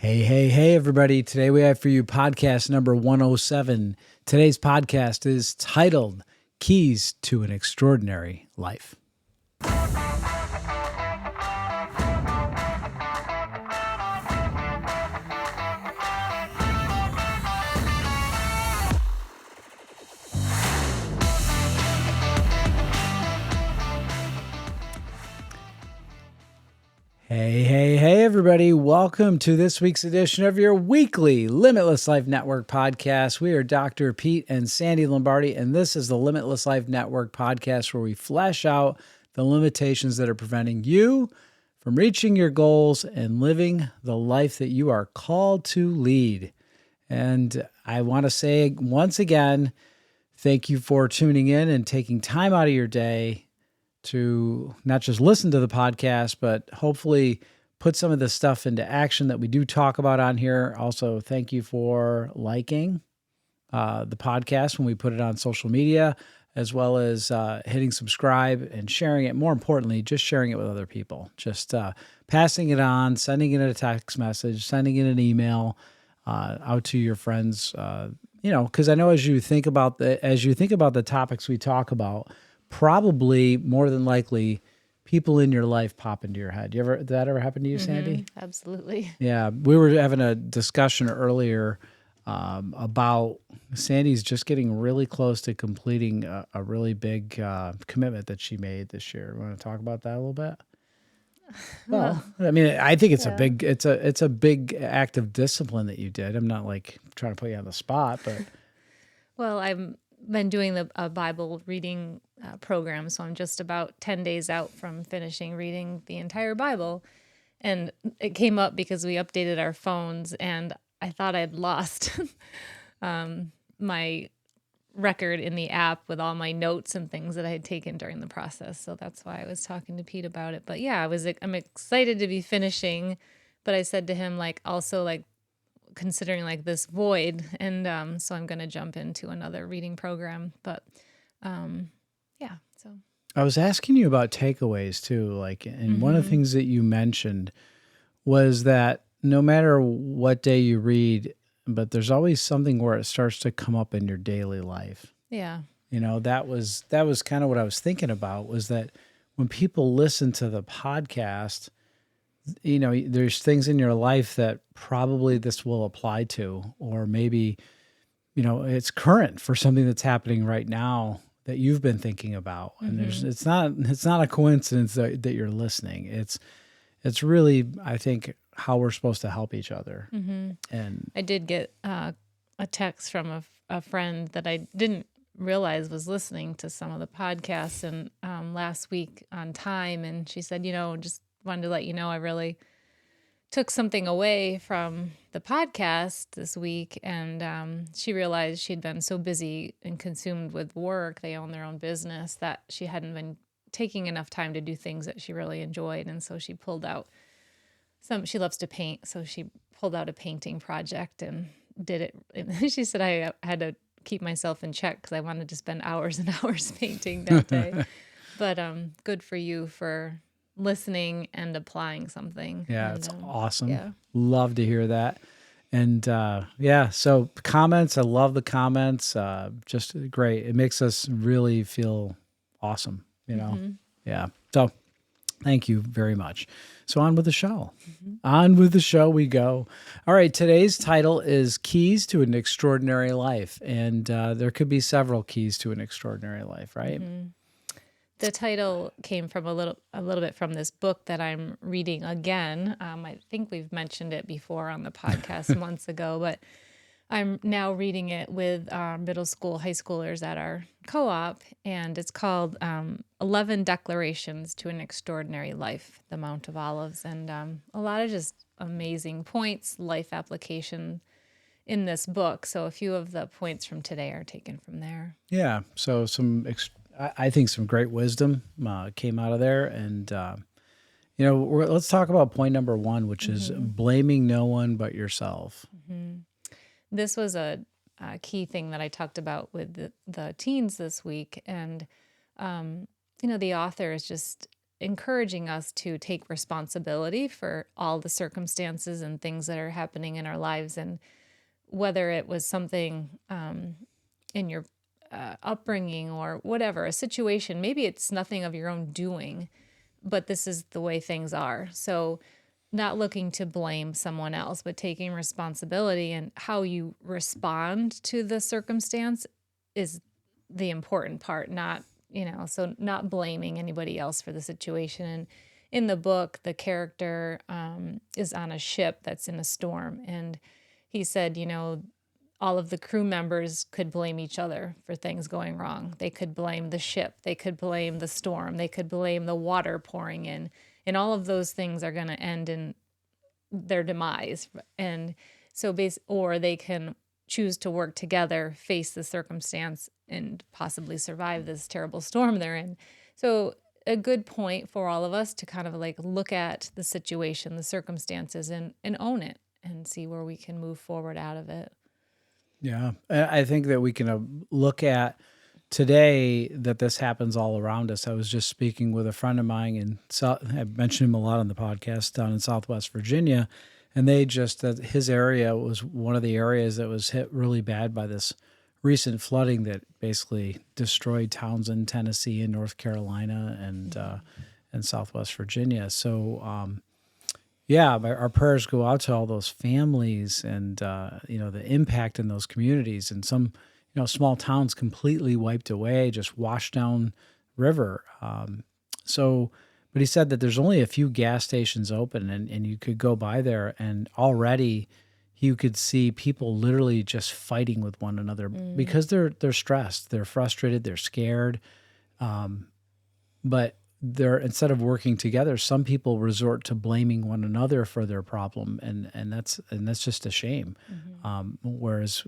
Hey, everybody. Today we have for you podcast number 107. Today's podcast is titled Keys to an Extraordinary Life. Hey, everybody. Welcome to this week's edition of your weekly Limitless Life Network podcast. We are Dr. Pete and Sandy Lombardi, and this is the Limitless Life Network podcast where we flesh out the limitations that are preventing you from reaching your goals and living the life that you are called to lead. And I want to say once again, thank you for tuning in and taking time out of your day to not just listen to the podcast, but hopefully put some of the stuff into action that we do talk about on here. Also, thank you for liking the podcast when we put it on social media, as well as hitting subscribe and sharing it. More importantly, just sharing it with other people, just passing it on, sending it a text message, sending it an email out to your friends. Because I know as you think about the topics we talk about, probably more than likely people in your life pop into your head. Did that ever happen to you, Sandy? Absolutely. Yeah. We were having a discussion earlier about Sandy's just getting really close to completing a really big commitment that she made this year. Want to talk about that a little bit? Well, I mean, I think it's a big act of discipline that you did. I'm not like trying to put you on the spot, but Well, I've been doing a Bible reading program, so I'm just about 10 days out from finishing reading the entire Bible. And it came up because we updated our phones, and I thought I'd lost my record in the app with all my notes and things that I had taken during the process. So that's why I was talking to Pete about it. But yeah, I'm excited to be finishing, but I said to him, also considering this void, and so I'm going to jump into another reading program. But yeah, so I was asking you about takeaways too, and one of the things that you mentioned was that no matter what day you read, but there's always something where it starts to come up in your daily life. yeah. That was kind of what I was thinking about, was that when people listen to the podcast, there's things in your life that probably this will apply to, or maybe, it's current for something that's happening right now that you've been thinking about. And it's not a coincidence that you're listening. It's really, I think, how we're supposed to help each other. And I did get a text from a friend that I didn't realize was listening to some of the podcasts, and last week on time, and she said, just wanted to let you know I really took something away from the podcast this week. And she realized she'd been so busy and consumed with work, they own their own business, that she hadn't been taking enough time to do things that she really enjoyed. And so she pulled out she loves to paint, so she pulled out a painting project and did it. And she said I had to keep myself in check because I wanted to spend hours and hours painting that day. But good for you for listening and applying something. yeah, And, it's awesome. yeah. Love to hear that. And so comments, I love the comments. Just great. It makes us really feel awesome, Yeah. So thank you very much. So on with the show. On with the show we go. All right. Today's title is Keys to an Extraordinary Life. And there could be several keys to an extraordinary life, right? The title came from a little bit from this book that I'm reading again. I think we've mentioned it before on the podcast months ago, but I'm now reading it with middle school, high schoolers at our co-op, and it's called 11 Declarations to an Extraordinary Life, The Mount of Olives, and a lot of just amazing points, life application in this book. So a few of the points from today are taken from there. Yeah. So I think some great wisdom came out of there. And, let's talk about point number 1, which is blaming no one but yourself. This was a key thing that I talked about with the teens this week. And, the author is just encouraging us to take responsibility for all the circumstances and things that are happening in our lives. And whether it was something in your upbringing or whatever, a situation, maybe it's nothing of your own doing, but this is the way things are. So not looking to blame someone else, but taking responsibility, and how you respond to the circumstance is the important part, not, so not blaming anybody else for the situation. And in the book, the character is on a ship that's in a storm. And he said, all of the crew members could blame each other for things going wrong. They could blame the ship. They could blame the storm. They could blame the water pouring in. And all of those things are going to end in their demise. And so or they can choose to work together, face the circumstance, and possibly survive this terrible storm they're in. So a good point for all of us to kind of like look at the situation, the circumstances, and own it and see where we can move forward out of it. Yeah. I think that we can look at today that this happens all around us. I was just speaking with a friend of mine, and I mentioned him a lot on the podcast, down in Southwest Virginia, and that his area was one of the areas that was hit really bad by this recent flooding that basically destroyed towns in Tennessee and North Carolina and Southwest Virginia. So, our prayers go out to all those families and, the impact in those communities, and some, small towns completely wiped away, just washed down river. But he said that there's only a few gas stations open, and you could go by there, and already you could see people literally just fighting with one another because they're stressed, they're frustrated, they're scared. But instead of working together, some people resort to blaming one another for their problem, and that's just a shame. Whereas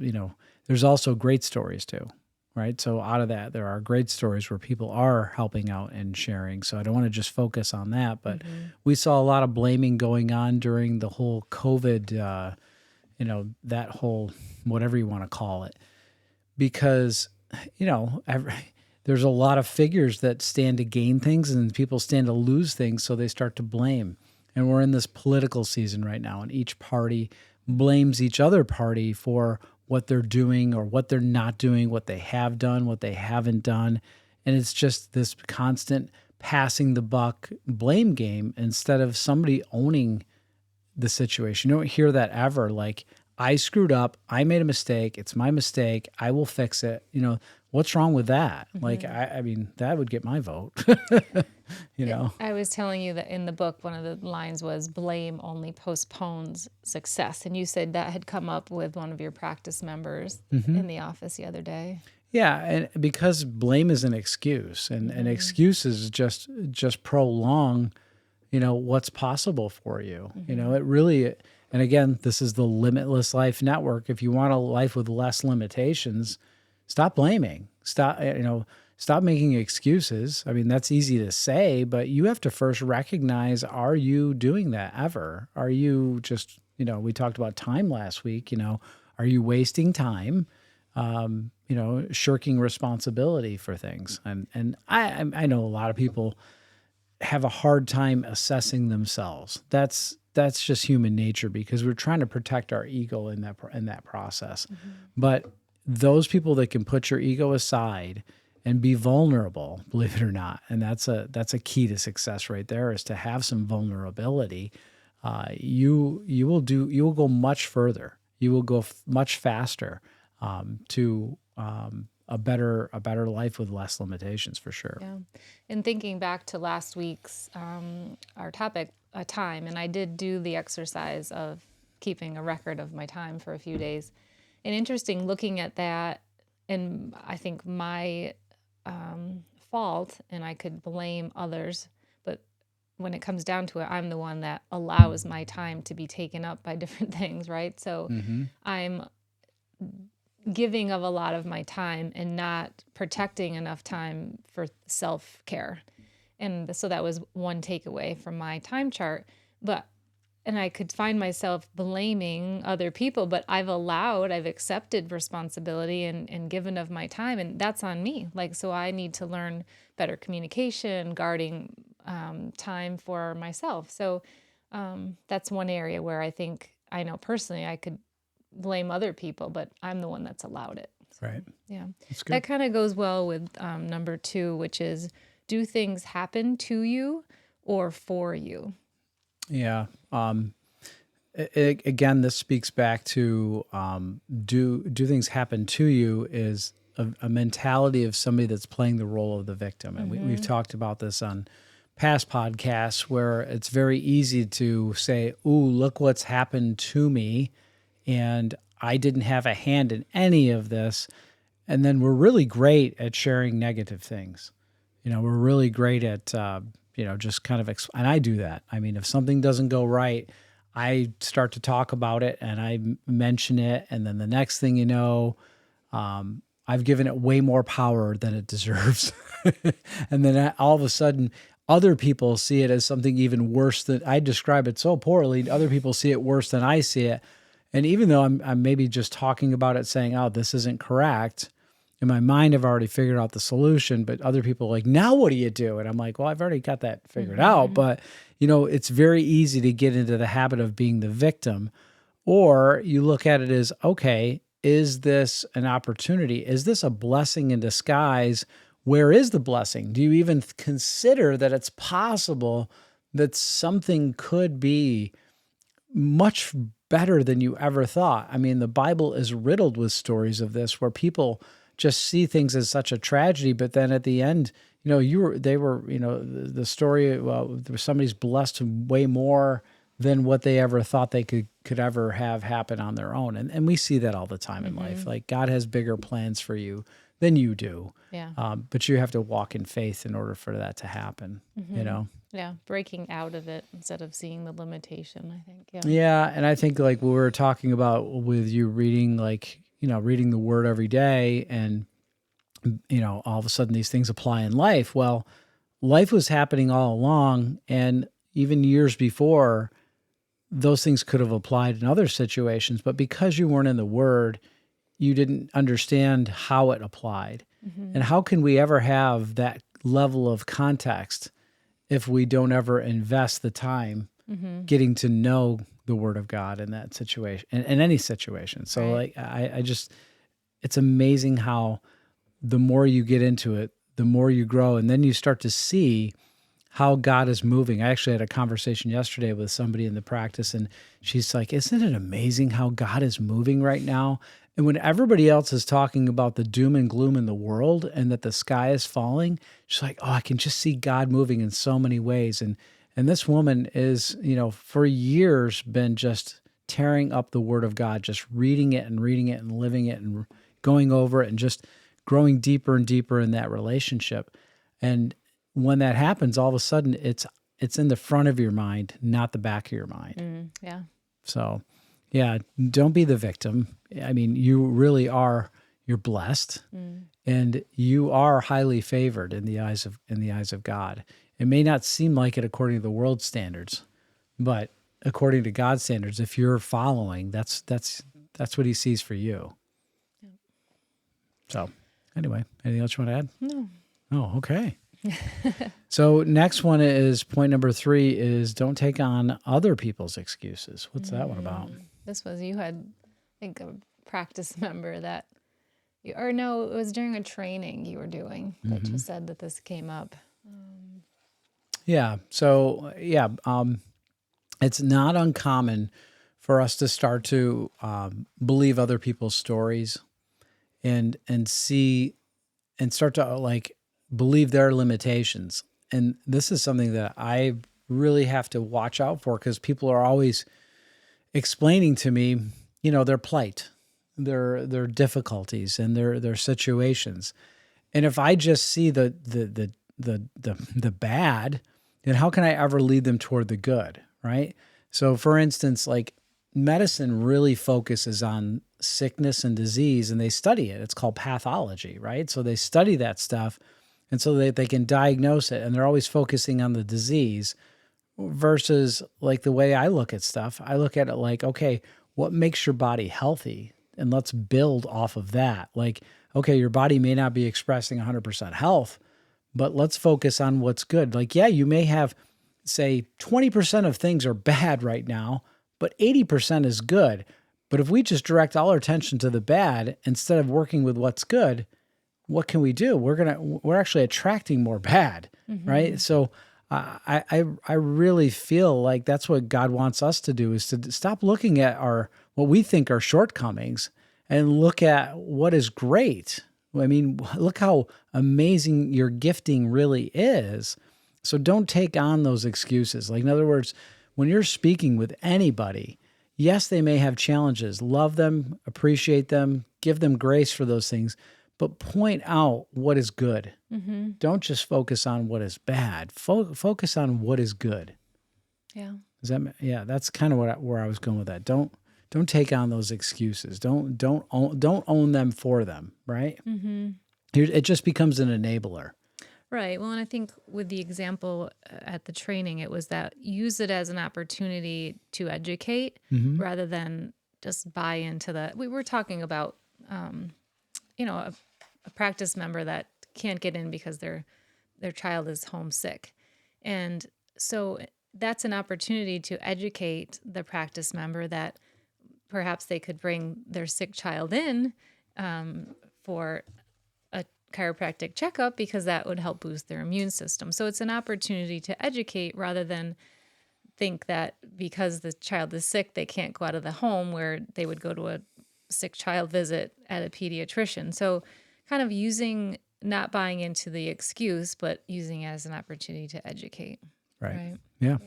there's also great stories too, right? So out of that, there are great stories where people are helping out and sharing. So I don't want to just focus on that, but we saw a lot of blaming going on during the whole COVID, that whole whatever you want to call it, because there's a lot of figures that stand to gain things and people stand to lose things, so they start to blame. And we're in this political season right now, and each party blames each other party for what they're doing or what they're not doing, what they have done, what they haven't done. And it's just this constant passing the buck blame game instead of somebody owning the situation. You don't hear that ever. Like, I screwed up. I made a mistake. It's my mistake. I will fix it. What's wrong with that? Like, I mean, that would get my vote. I was telling you that in the book, one of the lines was blame only postpones success. And you said that had come up with one of your practice members in the office the other day. Yeah. And because blame is an excuse, and excuses just prolong, what's possible for you. It really, and again, this is the Limitless Life Network. If you want a life with less limitations, stop blaming. Stop making excuses. I mean, that's easy to say, but you have to first recognize, are you doing that ever? Are you just, we talked about time last week, are you wasting time, shirking responsibility for things? And I know a lot of people have a hard time assessing themselves. That's just human nature, because we're trying to protect our ego in that process. But those people that can put your ego aside and be vulnerable, believe it or not, and that's a key to success right there, is to have some vulnerability. You will go much further. You will go much faster to a better life with less limitations, for sure. Yeah, and thinking back to last week's our topic, time, and I did do the exercise of keeping a record of my time for a few days. And interesting looking at that, and I think my fault, and I could blame others, but when it comes down to it, I'm the one that allows my time to be taken up by different things, right? So I'm giving of a lot of my time and not protecting enough time for self-care. And so that was one takeaway from my time chart. And I could find myself blaming other people, but I've accepted responsibility and given of my time, and that's on me. So I need to learn better communication, guarding time for myself. So that's one area where I know personally I could blame other people, but I'm the one that's allowed it. So, Right. yeah. That's good. That kind of goes well with number 2, which is, do things happen to you or for you? Yeah. Again, this speaks back to do things happen to you is a mentality of somebody that's playing the role of the victim. And we've talked about this on past podcasts where it's very easy to say, ooh, look what's happened to me. And I didn't have a hand in any of this. And then we're really great at sharing negative things. We're really great at, just kind of, and I do that. I mean, if something doesn't go right, I start to talk about it and I mention it. And then the next thing you know, I've given it way more power than it deserves. And then all of a sudden, other people see it as something even worse than I describe it so poorly. Other people see it worse than I see it. And even though I'm maybe just talking about it saying, oh, this isn't correct, in my mind, I've already figured out the solution, but other people are like, now what do you do? And I'm like, well, I've already got that figured out. But, it's very easy to get into the habit of being the victim. Or you look at it as, okay, is this an opportunity? Is this a blessing in disguise? Where is the blessing? Do you even consider that it's possible that something could be much better than you ever thought? I mean, the Bible is riddled with stories of this where people just see things as such a tragedy, but then at the end, the story, well, somebody's blessed way more than what they ever thought they could ever have happen on their own. And we see that all the time in life. Like, God has bigger plans for you than you do. Yeah. But you have to walk in faith in order for that to happen, Yeah. Breaking out of it instead of seeing the limitation, I think. Yeah. Yeah. And I think like we were talking about with you reading, reading the word every day and, all of a sudden these things apply in life. Well, life was happening all along. And even years before, those things could have applied in other situations. But because you weren't in the word, you didn't understand how it applied. And how can we ever have that level of context if we don't ever invest the time getting to know the word of God in that situation, in any situation? So Right. like, I just, it's amazing how the more you get into it, the more you grow. And then you start to see how God is moving. I actually had a conversation yesterday with somebody in the practice, and she's like, isn't it amazing how God is moving right now? And when everybody else is talking about the doom and gloom in the world and that the sky is falling, she's like, oh, I can just see God moving in so many ways. And this woman is, for years been just tearing up the word of God, just reading it and living it and going over it and just growing deeper and deeper in that relationship. And when that happens, all of a sudden it's in the front of your mind, not the back of your mind. Yeah. So, yeah, don't be the victim. I mean, you really are. You're blessed, and you are highly favored in the eyes of God. It may not seem like it according to the world standards, but according to God's standards, if you're following, that's what He sees for you. Yeah. So, anyway, anything else you want to add? No. Oh, okay. So next one is point number 3 is don't take on other people's excuses. What's that one about? This was, you had, I think, a practice member that, or no, it was during a training you were doing that you said that this came up. Yeah. So, it's not uncommon for us to start to believe other people's stories and see and start to believe their limitations. And this is something that I really have to watch out for because people are always explaining to me, their plight, their difficulties and their situations. And if I just see the bad, then how can I ever lead them toward the good, right? So for instance, like medicine really focuses on sickness and disease and they study it. It's called pathology, right? So they study that stuff and so they can diagnose it and they're always focusing on the disease versus like the way I look at stuff. I look at it like, okay, what makes your body healthy? And let's build off of that. Like, okay, your body may not be expressing 100% health, but let's focus on what's good. Like, yeah, you may have, say, 20% of things are bad right now, but 80% is good. But if we just direct all our attention to the bad instead of working with what's good, what can we do? We're actually attracting more bad, right? So I really feel like that's what God wants us to do, is to stop looking at what we think are shortcomings and look at what is great. I mean, look how amazing your gifting really is. So don't take on those excuses. Like, in other words, when you're speaking with anybody, yes, they may have challenges. Love them, appreciate them, give them grace for those things, but point out what is good. Don't just focus on what is bad. Focus on what is good. Yeah. That's kind of where I was going with that. Don't take on those excuses. Don't own them for them, right? It just becomes an enabler. Right. Well, and I think with the example at the training, it was that use it as an opportunity to educate rather than just buy into we were talking about, a practice member that can't get in because their child is homesick. And so that's an opportunity to educate the practice member that perhaps they could bring their sick child in for a chiropractic checkup, because that would help boost their immune system. So it's an opportunity to educate rather than think that because the child is sick, they can't go out of the home, where they would go to a sick child visit at a pediatrician. So kind of not buying into the excuse, but using it as an opportunity to educate. Right. Yeah.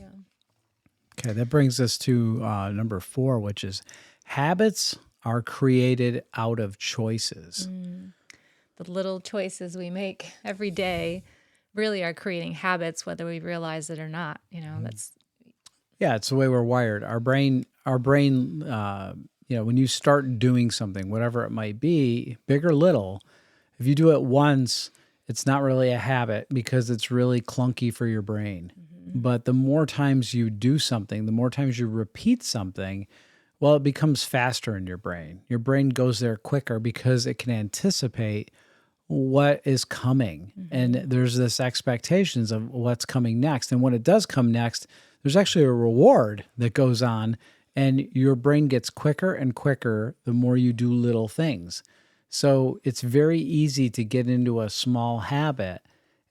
Okay. That brings us to number 4, which is habits are created out of choices. The little choices we make every day really are creating habits, whether we realize it or not. That's. Yeah, it's the way we're wired. Our brain, when you start doing something, whatever it might be, big or little, if you do it once, it's not really a habit because it's really clunky for your brain. But the more times you do something, the more times you repeat something, well, it becomes faster in your brain. Your brain goes there quicker because it can anticipate what is coming. And there's this expectations of what's coming next. And when it does come next, there's actually a reward that goes on, and your brain gets quicker and quicker the more you do little things. So it's very easy to get into a small habit,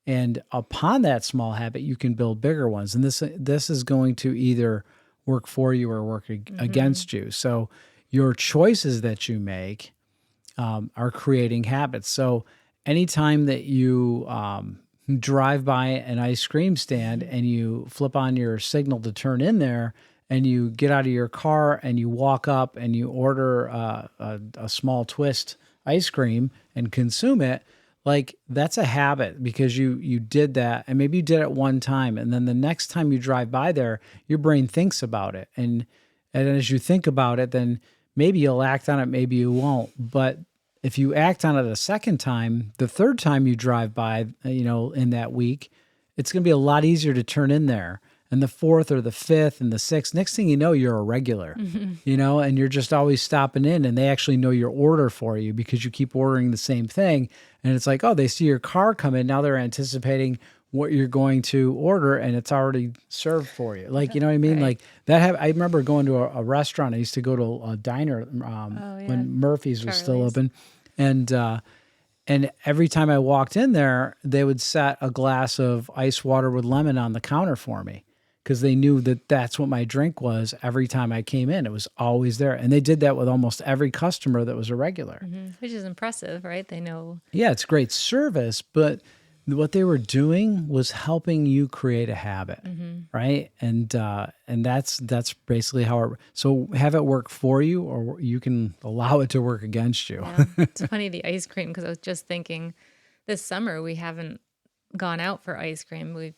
and upon that small habit, you can build bigger ones. And this is going to either work for you or work against you. So your choices that you make are creating habits. So anytime that you drive by an ice cream stand and you flip on your signal to turn in there, and you get out of your car and you walk up and you order a small twist ice cream and consume it, like, that's a habit because you did that, and maybe you did it one time, and then the next time you drive by there, your brain thinks about it, and as you think about it, then maybe you'll act on it, maybe you won't. But if you act on it a second time, the third time you drive by, in that week, it's going to be a lot easier to turn in there. And the fourth or the fifth and the sixth, next thing you know, you're a regular, and you're just always stopping in, and they actually know your order for you because you keep ordering the same thing. And it's like, oh, they see your car come in. Now they're anticipating what you're going to order, and it's already served for you. Like, you know what I mean? Right. Like that. I remember going to a restaurant. I used to go to a diner when Murphy's was still Charlie's. open. And every time I walked in there, they would set a glass of ice water with lemon on the counter for me because they knew that that's what my drink was every time I came in. It was always there. And they did that with almost every customer that was a regular. Which is impressive, right? They know. Yeah, it's great service, but what they were doing was helping you create a habit, right? And that's basically how so have it work for you, or you can allow it to work against you. Yeah. It's funny, the ice cream, because I was just thinking this summer we haven't gone out for ice cream. We've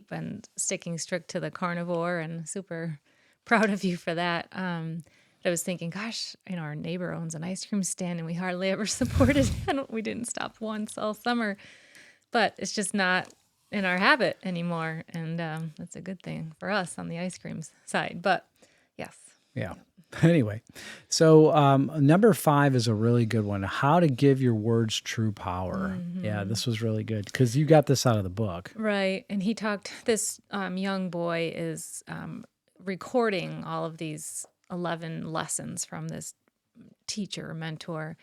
been sticking strict to the carnivore, and super proud of you for that. But I was thinking, gosh, our neighbor owns an ice cream stand and we hardly ever supported it. We didn't stop once all summer, but it's just not in our habit anymore. And that's a good thing for us on the ice cream side. But yes. Yeah. Anyway, so number 5 is a really good one. How to give your words true power. Yeah, this was really good because you got this out of the book. Right. And he talked, this young boy is recording all of these 11 lessons from this teacher or mentor.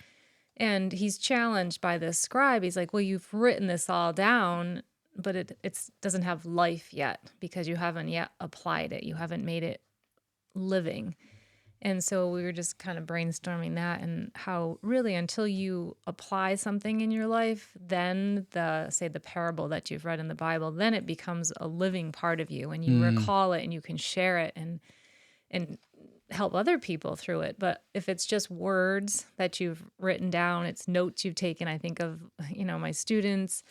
And he's challenged by this scribe. He's like, well, you've written this all down, but it doesn't have life yet because you haven't yet applied it. You haven't made it living. And so we were just kind of brainstorming that and how really until you apply something in your life, then the parable that you've read in the Bible, then it becomes a living part of you and you recall it and you can share it and help other people through it. But if it's just words that you've written down, it's notes you've taken. I think of, my students,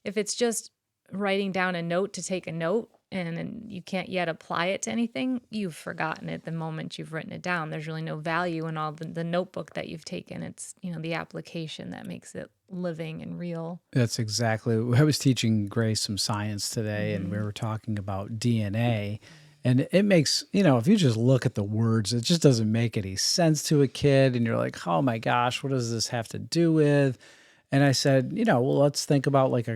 if it's just writing down a note to take a note, and you can't yet apply it to anything, you've forgotten it the moment you've written it down. There's really no value in all the notebook that you've taken. It's, the application that makes it living and real. That's exactly. I was teaching Grace some science today, and we were talking about DNA. And it makes, if you just look at the words, it just doesn't make any sense to a kid. And you're like, oh my gosh, what does this have to do with? And I said, well, let's think about like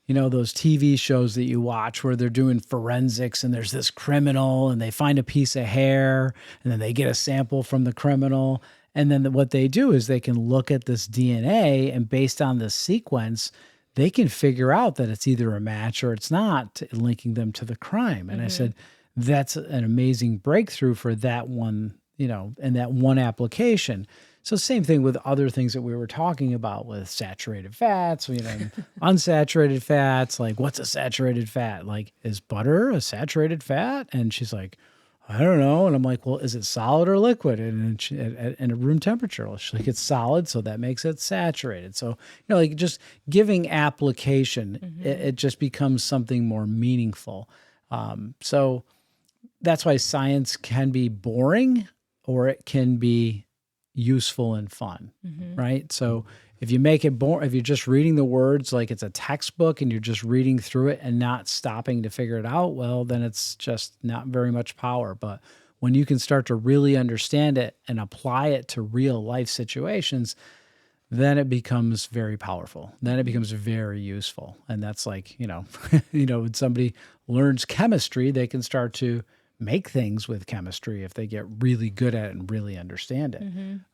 those TV shows that you watch where they're doing forensics and there's this criminal and they find a piece of hair and then they get a sample from the criminal. And then what they do is they can look at this DNA and based on the sequence, they can figure out that it's either a match or it's not, linking them to the crime. And I said, that's an amazing breakthrough for that one, and that one application. So same thing with other things that we were talking about with saturated fats, unsaturated fats, like what's a saturated fat? Like, is butter a saturated fat? And she's like, I don't know. And I'm like, well, is it solid or liquid? And in a room temperature, she's like, it's solid. So that makes it saturated. So, like just giving application, it just becomes something more meaningful. So that's why science can be boring or it can be useful and fun, right? So if you make it boring, if you're just reading the words like it's a textbook and you're just reading through it and not stopping to figure it out, well, then it's just not very much power. But when you can start to really understand it and apply it to real life situations, then it becomes very powerful. Then it becomes very useful. And that's like, when somebody learns chemistry, they can start to make things with chemistry if they get really good at it and really understand it.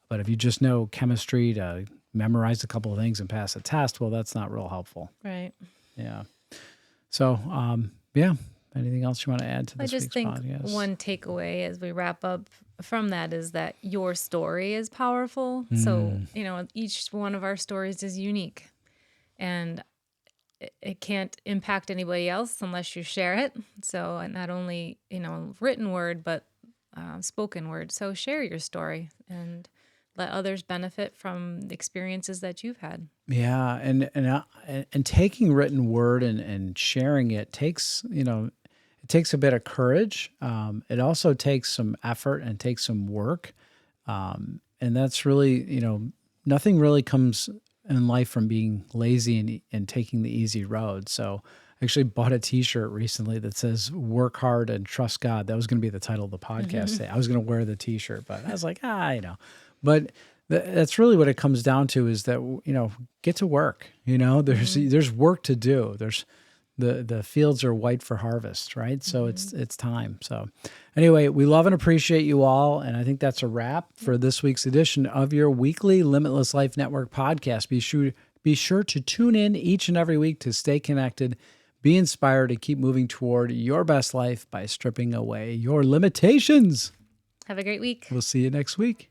But if you just know chemistry to memorize a couple of things and pass a test, well, that's not real helpful. Right. Yeah. So, anything else you want to add to this week's podcast? I just think one takeaway as we wrap up from that is that your story is powerful. So, each one of our stories is unique and it can't impact anybody else unless you share it. So not only, written word, but spoken word. So share your story and let others benefit from the experiences that you've had. Yeah. And taking written word and sharing it takes, it takes a bit of courage. It also takes some effort and takes some work. And that's really, nothing really comes in life from being lazy and taking the easy road. So I actually bought a t-shirt recently that says work hard and trust God. That was going to be the title of the podcast today. I was going to wear the t-shirt, but I was like, but that's really what it comes down to is that, get to work, there's work to do. There's the fields are white for harvest, right? So it's time. So anyway, we love and appreciate you all. And I think that's a wrap for this week's edition of your weekly Limitless Life Network podcast. Be sure to tune in each and every week to stay connected, be inspired, and keep moving toward your best life by stripping away your limitations. Have a great week. We'll see you next week.